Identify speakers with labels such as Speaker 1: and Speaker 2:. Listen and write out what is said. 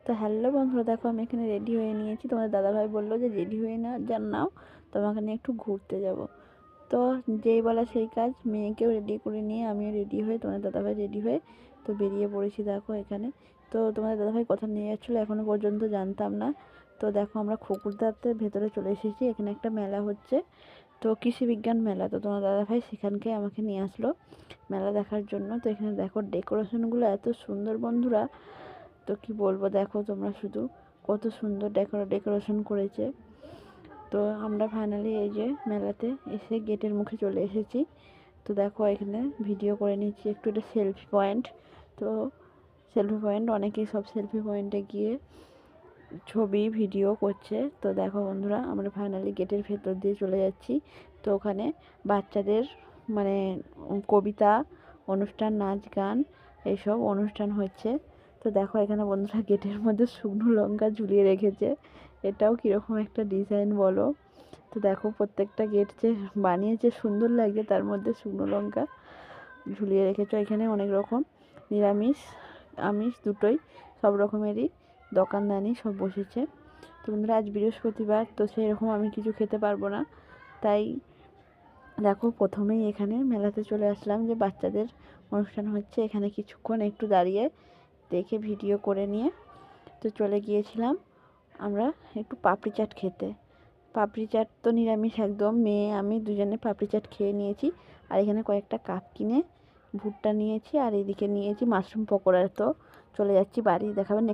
Speaker 1: তো হ্যালো বন্ধুরা, দেখো আমি এখানে রেডি হয়ে নিয়েছি। তোমাদের দাদাভাই বললো যে রেডি হয়ে নাও, তোমাকে নিয়ে একটু ঘুরতে যাব। তো যেই বলা সেই কাজ, মেয়েকেও রেডি করে নিয়ে আমিও রেডি হয়ে, তোমাদের দাদাভাই রেডি হয়ে তো বেরিয়ে পড়েছি। দেখো এখানে তো তোমাদের দাদাভাই কোথায় নিয়ে যাচ্ছিলো এখনো পর্যন্ত জানতাম না। তো দেখো আমরা খকুরদাতে ভেতরে চলে এসেছি। এখানে একটা মেলা হচ্ছে, তো কৃষি বিজ্ঞান মেলা। তো তোমার দাদাভাই সেখানকে আমাকে নিয়ে আসলো মেলা দেখার জন্য। তো এখানে দেখো ডেকোরেশনগুলো এত সুন্দর বন্ধুরা, তো কি বলবো, দেখো তোমরা শুধু কত সুন্দর ডেকোরেশন করেছে। তো আমরা ফাইনালি এই যে মেলাতে এসে গেটের মুখে চলে এসেছি। তো দেখো এখানে ভিডিও করে নিচ্ছি একটু, এটা সেলফি পয়েন্ট। তো সেলফি পয়েন্ট, অনেকেই সব সেলফি পয়েন্টে গিয়ে ছবি ভিডিও করছে। তো দেখো বন্ধুরা, আমরা ফাইনালি গেটের ভেতর দিয়ে চলে যাচ্ছি। তো ওখানে বাচ্চাদের মানে কবিতা অনুষ্ঠান, নাচ গান এইসব অনুষ্ঠান হচ্ছে। তো দেখো এখানে বন্ধুরা গেটের মধ্যে শুকনো লঙ্কা ঝুলিয়ে রেখেছে। এটাও কীরকম একটা ডিজাইন বলো। তো দেখো প্রত্যেকটা গেট যে বানিয়েছে সুন্দর লাগছে, তার মধ্যে শুকনো লঙ্কা ঝুলিয়ে রেখেছে। এখানে অনেক রকম নিরামিষ আমিষ দুটোই, সব রকমেরই দোকানদানি সব বসেছে। তো বন্ধুরা আজ বৃহস্পতিবার, তো সেরকম আমি কিছু খেতে পারবো না, তাই দেখো প্রথমেই এখানে মেলাতে চলে আসলাম যে বাচ্চাদের অনুষ্ঠান হচ্ছে। এখানে কিছুক্ষণ একটু দাঁড়িয়ে দেখে ভিডিও করে নিয়ে তো চলে গিয়েছিলাম আমরা একটু পাপড়ি চাট খেতে। পাপড়ি চাট তো নিরামিষ একদম, মেয়ে আমি দুজনে পাপড়ি চাট খেয়ে নিয়েছি। আর এখানে কয়েকটা কাপ কিনে ভুট্টা নিয়েছি, আর এদিকে নিয়েছি মাশরুম পকোড়া। তো চলে যাচ্ছি বাড়ি, দেখাবেন।